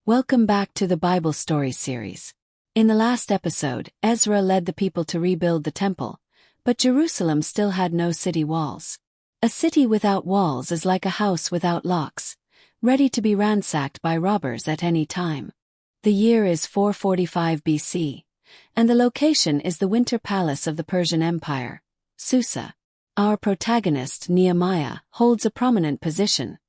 Welcome back to the Bible Story series. In the last episode, Ezra led the people to rebuild the temple, but Jerusalem still had no city walls. A city without walls is like a house without locks, ready to be ransacked by robbers at any time. The year is 445 BC, and the location is the winter palace of the Persian Empire, Susa. Our protagonist, Nehemiah, holds a prominent position.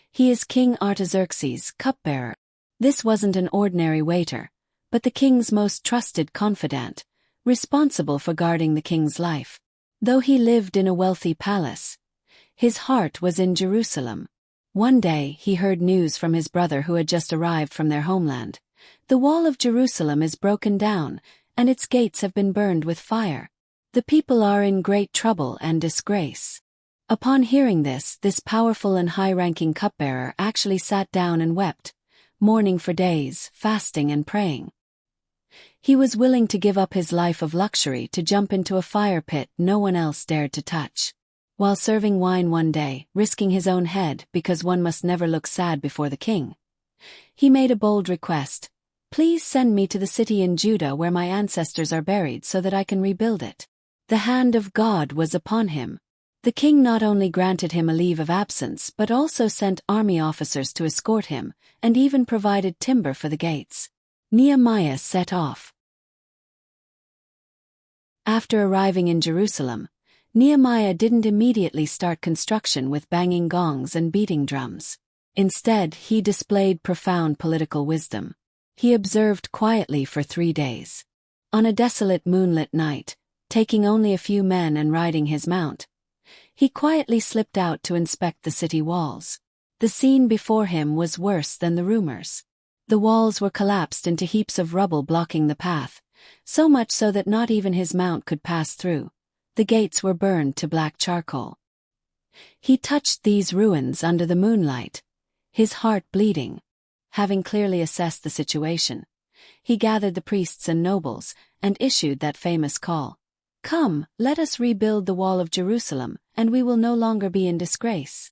He is King Artaxerxes' cupbearer. This wasn't an ordinary waiter, but the king's most trusted confidant, responsible for guarding the king's life. Though he lived in a wealthy palace, his heart was in Jerusalem. One day he heard news from his brother who had just arrived from their homeland. The wall of Jerusalem is broken down, and its gates have been burned with fire. The people are in great trouble and disgrace. Upon hearing this powerful and high-ranking cupbearer actually sat down and wept, mourning for days, fasting and praying. He was willing to give up his life of luxury to jump into a fire pit no one else dared to touch. While serving wine one day, risking his own head because one must never look sad before the king, he made a bold request: "Please send me to the city in Judah where my ancestors are buried so that I can rebuild it." The hand of God was upon him. The king not only granted him a leave of absence but also sent army officers to escort him, and even provided timber for the gates. Nehemiah set off. After arriving in Jerusalem, Nehemiah didn't immediately start construction with banging gongs and beating drums. Instead, he displayed profound political wisdom. He observed quietly for 3 days. On a desolate moonlit night, taking only a few men and riding his mount, he quietly slipped out to inspect the city walls. The scene before him was worse than the rumors. The walls were collapsed into heaps of rubble blocking the path, so much so that not even his mount could pass through. The gates were burned to black charcoal. He touched these ruins under the moonlight, his heart bleeding. Having clearly assessed the situation, he gathered the priests and nobles and issued that famous call: "Come, let us rebuild the wall of Jerusalem, and we will no longer be in disgrace."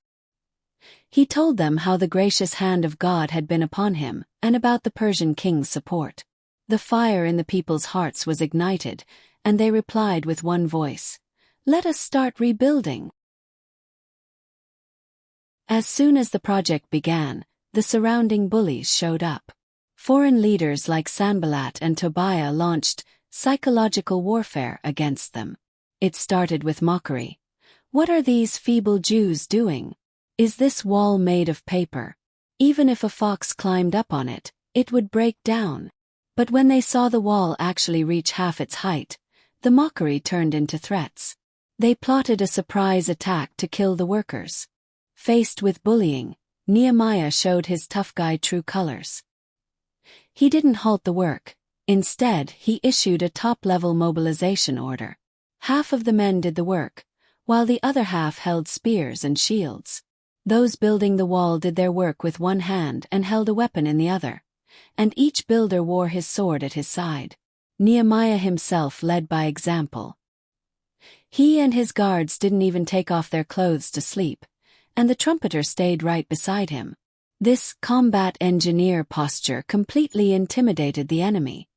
He told them how the gracious hand of God had been upon him, and about the Persian king's support. The fire in the people's hearts was ignited, and they replied with one voice: "Let us start rebuilding." As soon as the project began, the surrounding bullies showed up. Foreign leaders like Sanballat and Tobiah launched psychological warfare against them. It started with mockery. "What are these feeble Jews doing? Is this wall made of paper? Even if a fox climbed up on it, it would break down." But when they saw the wall actually reach half its height, the mockery turned into threats. They plotted a surprise attack to kill the workers. Faced with bullying, Nehemiah showed his tough guy true colors. He didn't halt the work. Instead, he issued a top-level mobilization order. Half of the men did the work, while the other half held spears and shields. Those building the wall did their work with one hand and held a weapon in the other, and each builder wore his sword at his side. Nehemiah himself led by example. He and his guards didn't even take off their clothes to sleep, and the trumpeter stayed right beside him. This combat engineer posture completely intimidated the enemy.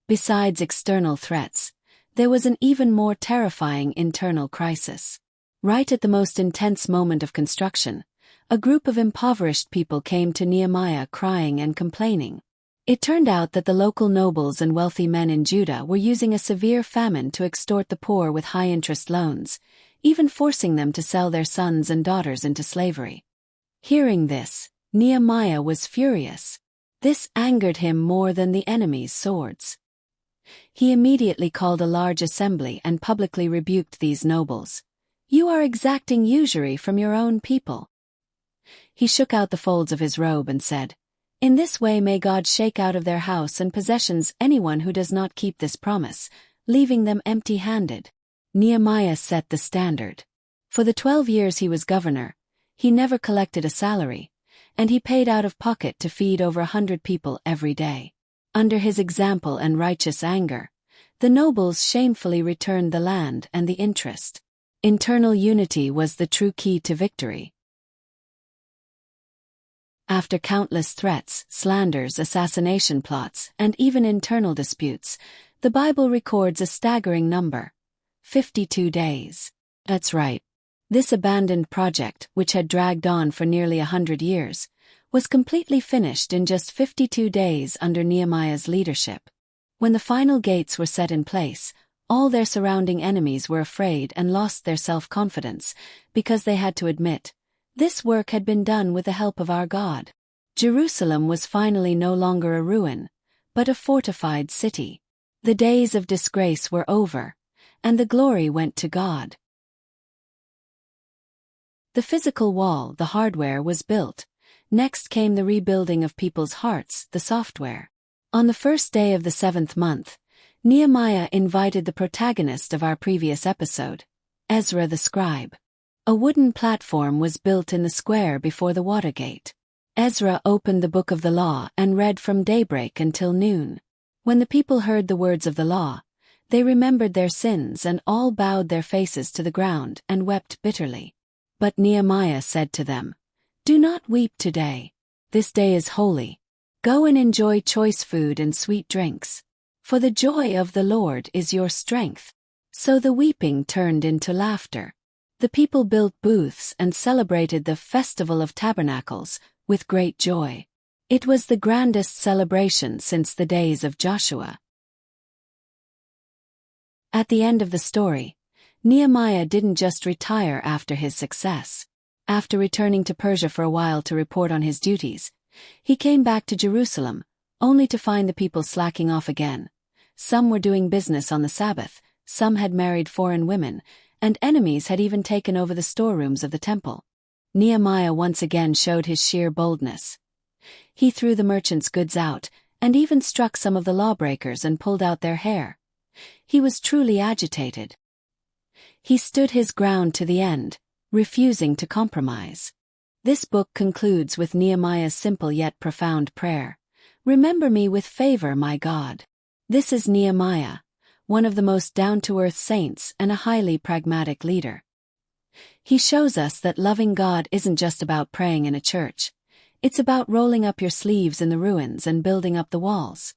Besides external threats, there was an even more terrifying internal crisis. Right at the most intense moment of construction, a group of impoverished people came to Nehemiah crying and complaining. It turned out that the local nobles and wealthy men in Judah were using a severe famine to extort the poor with high-interest loans, even forcing them to sell their sons and daughters into slavery. Hearing this, Nehemiah was furious. This angered him more than the enemy's swords. He immediately called a large assembly and publicly rebuked these nobles. "You are exacting usury from your own people." He shook out the folds of his robe and said, "In this way may God shake out of their house and possessions anyone who does not keep this promise, leaving them empty-handed." Nehemiah set the standard. For the 12 years he was governor, he never collected a salary, and he paid out of pocket to feed over 100 people every day. Under his example and righteous anger, the nobles shamefully returned the land and the interest. Internal unity was the true key to victory. After countless threats, slanders, assassination plots, and even internal disputes, the Bible records a staggering number: 52 days. That's right. This abandoned project, which had dragged on for nearly 100 years, was completely finished in just 52 days under Nehemiah's leadership. When the final gates were set in place, all their surrounding enemies were afraid and lost their self-confidence, because they had to admit, this work had been done with the help of our God. Jerusalem was finally no longer a ruin, but a fortified city. The days of disgrace were over, and the glory went to God. The physical wall, the hardware, was built. Next came the rebuilding of people's hearts, the software. On the first day of the 7th month, Nehemiah invited the protagonist of our previous episode, Ezra the scribe. A wooden platform was built in the square before the water gate. Ezra opened the book of the law and read from daybreak until noon. When the people heard the words of the law, they remembered their sins and all bowed their faces to the ground and wept bitterly. But Nehemiah said to them, "Do not weep today. This day is holy. Go and enjoy choice food and sweet drinks. For the joy of the Lord is your strength." So the weeping turned into laughter. The people built booths and celebrated the Festival of Tabernacles with great joy. It was the grandest celebration since the days of Joshua. At the end of the story, Nehemiah didn't just retire after his success. After returning to Persia for a while to report on his duties, he came back to Jerusalem, only to find the people slacking off again. Some were doing business on the Sabbath, some had married foreign women, and enemies had even taken over the storerooms of the temple. Nehemiah once again showed his sheer boldness. He threw the merchants' goods out, and even struck some of the lawbreakers and pulled out their hair. He was truly agitated. He stood his ground to the end, refusing to compromise. This book concludes with Nehemiah's simple yet profound prayer: "Remember me with favor, my God." This is Nehemiah, one of the most down-to-earth saints and a highly pragmatic leader. He shows us that loving God isn't just about praying in a church. It's about rolling up your sleeves in the ruins and building up the walls.